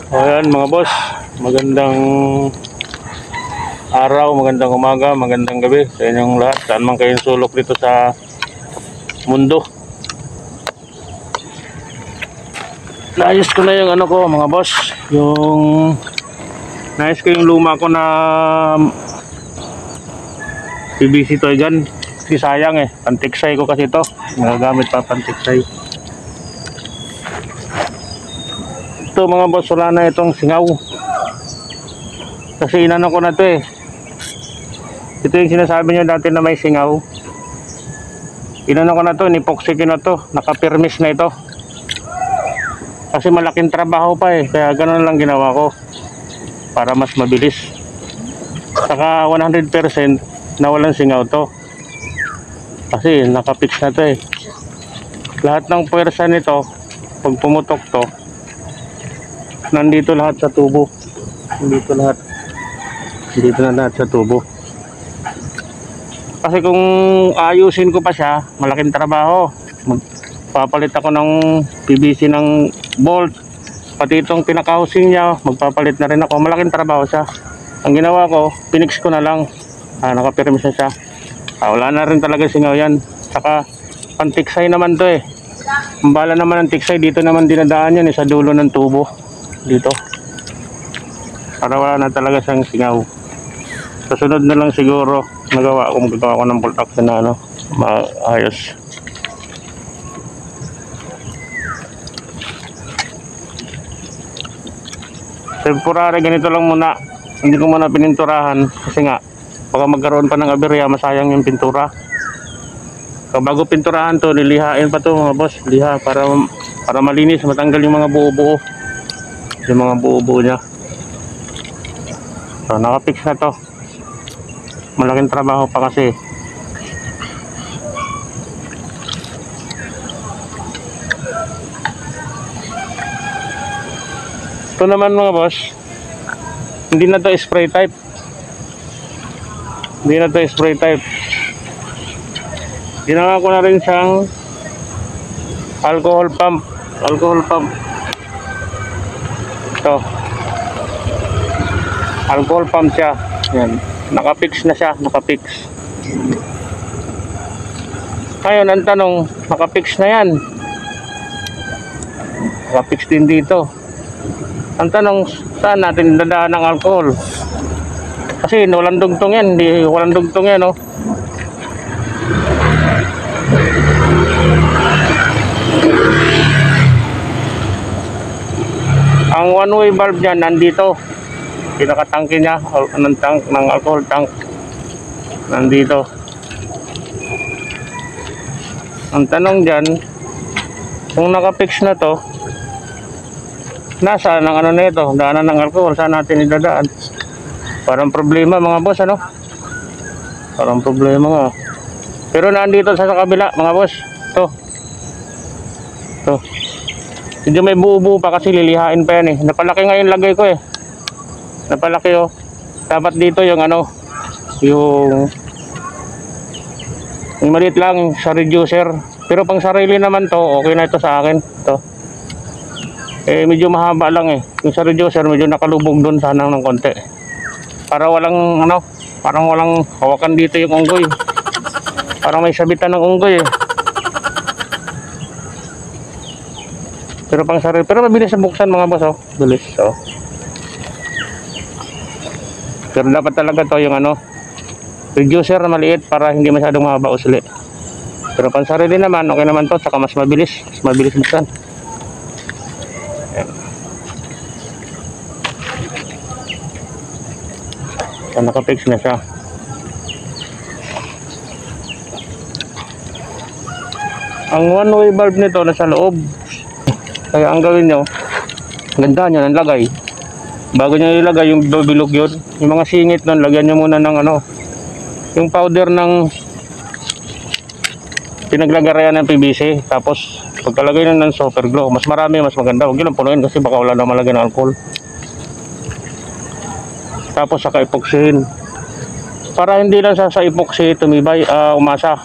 Ayan mga boss, magandang araw, magandang umaga, magandang gabi sa inyong lahat. Saan man kayong sulok dito sa mundo. Naayos ko na yung ano ko mga boss, naayos ko yung luma ko na PVC toy gun. Kasi sayang pantiksay ko kasi ito, magagamit pa pantiksay. Ito mga boss, wala na itong singaw kasi inano ko na ito ito yung sinasabi nyo dati na may singaw. Inano ko na ito, nipoxy ko na ito, nakapirmis na ito kasi malaking trabaho pa kaya ganoon lang ginawa ko para mas mabilis. Saka 100% na walang singaw to kasi nakapix na ito lahat ng puwersa nito pag pumutok to nandito lahat sa tubo, dito na lahat sa tubo. Kasi kung ayusin ko pa siya, malaking trabaho. Magpapalit ako ng PVC ng bolt, pati itong pinaka-housing niya magpapalit na rin ako, malaking trabaho siya. Ang ginawa ko, pinix ko na lang, nakapirmis na siya. Wala na rin talaga singaw yan. Saka pantiksay naman to ang bala naman ng tiksay, dito naman dinadaan yan sa dulo ng tubo dito para wala na talaga siyang singaw. Kasunod na lang siguro gagawa ko ng bolt action na maayos. Temporary ganito lang muna, hindi ko muna pininturahan kasi nga baka magkaroon pa ng aberya, masayang yung pintura. Bago pinturahan to, lilihain pa to mga boss, liha para malinis, matanggal yung mga buo-buo, niya. So nakapix na to, malaking trabaho pa kasi. Ito naman mga boss, hindi na to spray type, ginawa ko na rin siyang alcohol pump. Ito, alcohol pump siya. Yan, nakapix na siya, ngayon ang tanong, nakapix na yan, nakapix din dito. Ang tanong, saan natin dadaan ng alcohol? Kasi walang dugtong yan, walang dugtong yan Ang one-way valve niya nandito, pinakatangke niya ng alcohol tank nandito. Ang tanong dyan, kung nakapix na to, nasaan ang na ito, daanan ng alcohol, saan natin idadaan? Parang problema mga boss, parang problema nga. Pero nandito sa kabila mga boss, to medyo may buo-buo pa kasi lilihain pa yan napalaki ngayon lagay ko napalaki dapat dito yung yung maliit lang sa reducer, pero pang sarili naman to okay na ito sa akin medyo mahaba lang yung sa reducer medyo nakalubog doon sana ng konti para walang parang walang hawakan dito yung unggoy, parang may sabitan ng unggoy pero pang sarili, pero mabilis sa buksan mga boss bilis pero dapat talaga to yung reducer na maliit para hindi masyadong mahaba usli, pero pang sarili naman okay naman to, saka mas mabilis buksan. So nakapix na siya. Ang one-way valve nito nasa loob, kaya ang gawin nyo, ganda nyo ng lagay, bago nyo ilagay yung bilog yun, yung mga singit nun, lagyan nyo muna ng yung powder ng pinaglagayan ng PVC, tapos pagkalagay nyo ng super glue, mas marami, mas maganda. Huwag nyo lang punuin kasi baka wala na malagay ng alcohol. Tapos saka epoxyhin para hindi lang sa epoxy tumibay, umasa.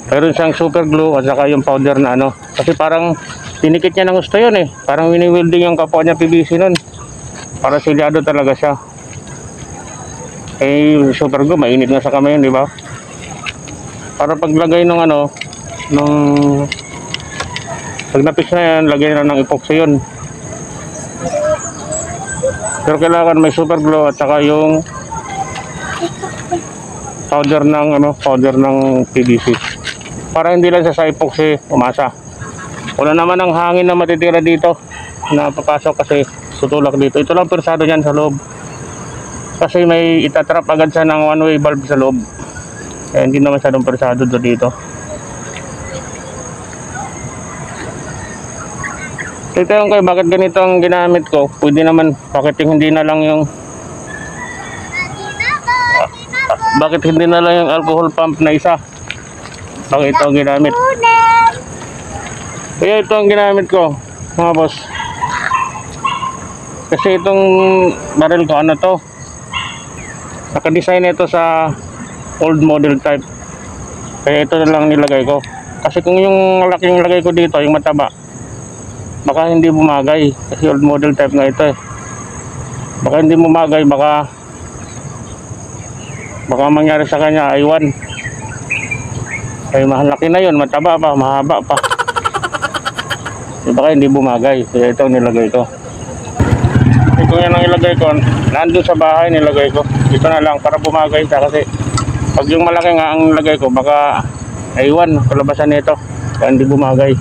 Meron siyang super glue at saka yung powder na kasi parang Tinikit niya ng gusto yun eh. Parang wini-welding yung kapwa niya PVC nun. Para silyado talaga siya. Eh, super glue, mainit nga sa kamay yun, di ba? Para paglagay ng ano, nung pag napix na yan, lagay na ng epoxy yun. Pero kailangan may super glue at saka yung powder ng PVC. Para hindi lang sa epoxy umasa. Wala naman ang hangin na matitira dito na papasok kasi tutulak dito. Ito lang persado niyan sa loob. Kasi may itatrap agad siya ng one-way valve sa loob. Kaya hindi naman masyadong persado dito. Ito yung kay bakit ganito ang ginamit ko. Pwede naman, bakit hindi na lang yung alcohol pump na isa. Bakit ito ang ginamit? Kaya ito ang ginamit ko, mga boss. Kasi itong barrel ko, ano to, nakadesign ito sa old model type. Kaya ito na lang nilagay ko. Kasi kung yung malaking lagay ko dito, yung mataba, baka hindi bumagay. Kasi old model type nga ito eh. Baka hindi bumagay, baka mangyari sa kanya, aywan. Ay mahalaki na yun, mataba pa, mahaba pa. Baka hindi bumagay. Kaya ito nilagay ko. Ito yan ang ilagay ko. Nandun sa bahay nilagay ko. Ito na lang para bumagay siya. Kasi pag yung malaki nga ang nilagay ko, baka aywan kalabasan nito. Kaya hindi bumagay.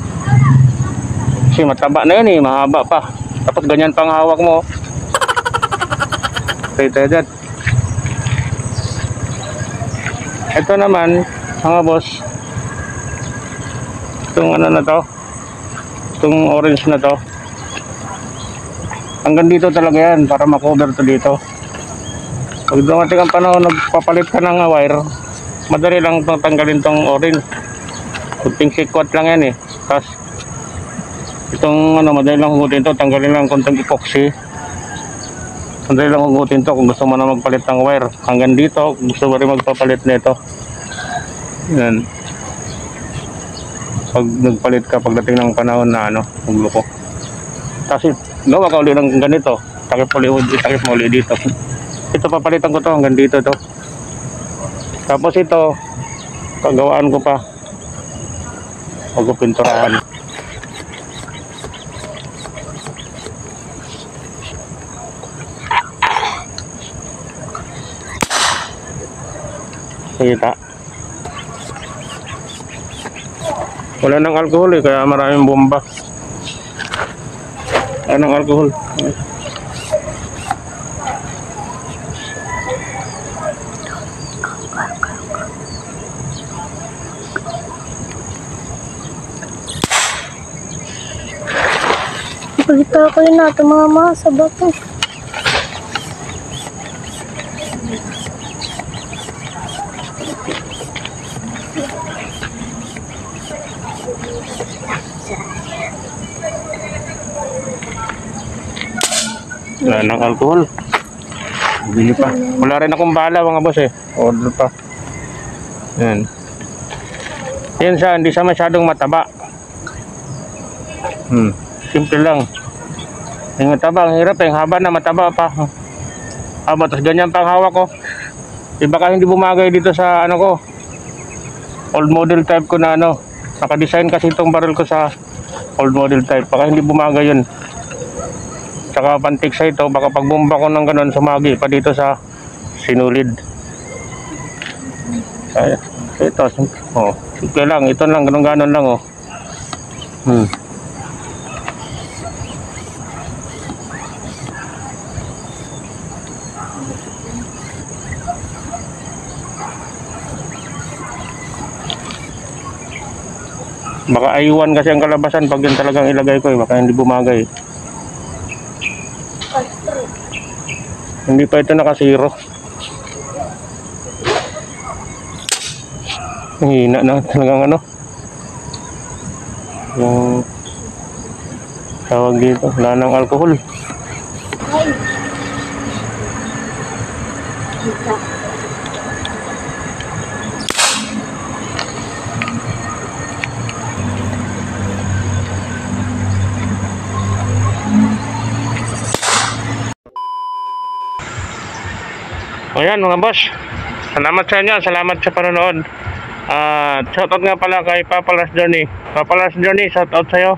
Kasi mataba na yun eh. Mahaba pa. Tapos ganyan pang hawak mo. Ito. Ito naman, mga boss. Itong ano na to. Itong orange na to. Hanggang dito talaga yan para makover to dito. Pag dumating ang panahon, nagpapalit ka ng wire, madali lang itong tanggalin tong orange. Kunting sikwat lang yan eh. Tapos itong ano, madali lang hugutin to, tanggalin lang konting epoxy. Madali lang hugutin to kung gusto mo na magpalit ng wire. Hanggang dito, gusto mo rin magpapalit nito. Yan. Pag nagpalit ka pagdating ng panahon na ano, magloko. Kasi gawa ka uli ng ganito, takip mo uli dito. Ito papalitan ko to hanggang dito to. Tapos ito kagawaan ko pa, magpinturahan. Kita wala nang alcohol eh, kaya maraming bomba. Anong alcohol? Pagkita ko yun natin mga sa bato. Wala nang alcohol. Bili pa. Wala rin akong bala mga boss eh. Order pa. Yan. Yan siya, hindi siya masyadong mataba. Simple lang. Yung mataba, ang hirap eh. Haba na mataba pa. Haba, tapos ganyan pang hawak ko. Baka hindi bumagay dito sa ano ko. Old model type ko na ano. Naka-design kasi itong barrel ko sa old model type. Baka hindi bumagay yun. Saka pantik sa ito, baka pagbomba ko ng ganun, sumagi pa dito sa sinulid. Ay, ito, oh, simple lang, ito lang, ganun lang, oh. Baka aywan kasi ang kalabasan pag yun talagang ilagay ko, baka hindi bumagay. Hindi pa ito nakasiro. Hina na talagang ano. Yung tawag dito, wala ng alcohol. O yan mga boss, salamat sa inyo, salamat sa panonood. Shoutout nga pala kay Papa Lars Johnny. Papa Lars Johnny, shoutout sa'yo.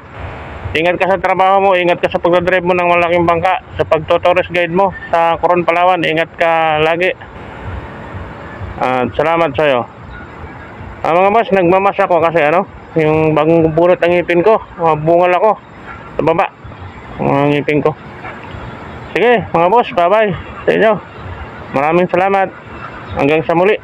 Ingat ka sa trabaho mo, ingat ka sa pagdadrive mo ng malaking bangka, sa pagtutourist guide mo sa Coron, Palawan. Ingat ka lagi. Salamat sa'yo. Mga boss, nagmamas ako kasi yung bagong bunot ang ngipin ko. Bungal ako sa baba. Ang ngipin ko. Sige mga boss, bye bye sa inyo. Maraming salamat. Hanggang sa muli.